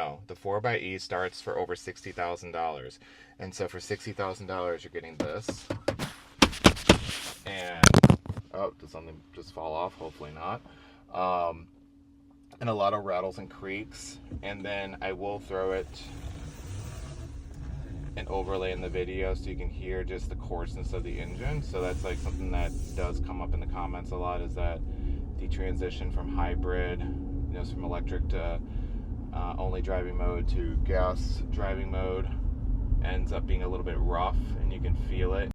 No, the 4xe starts for over $60,000. And so for $60,000, you're getting this. And, oh, did something just fall off? Hopefully not. And a lot of rattles and creaks. And then I will throw it and overlay in the video so you can hear just the coarseness of the engine. So that's like something that does come up in the comments a lot, is that the transition from hybrid, from electric to only driving mode to gas driving mode ends up being a little bit rough, and you can feel it.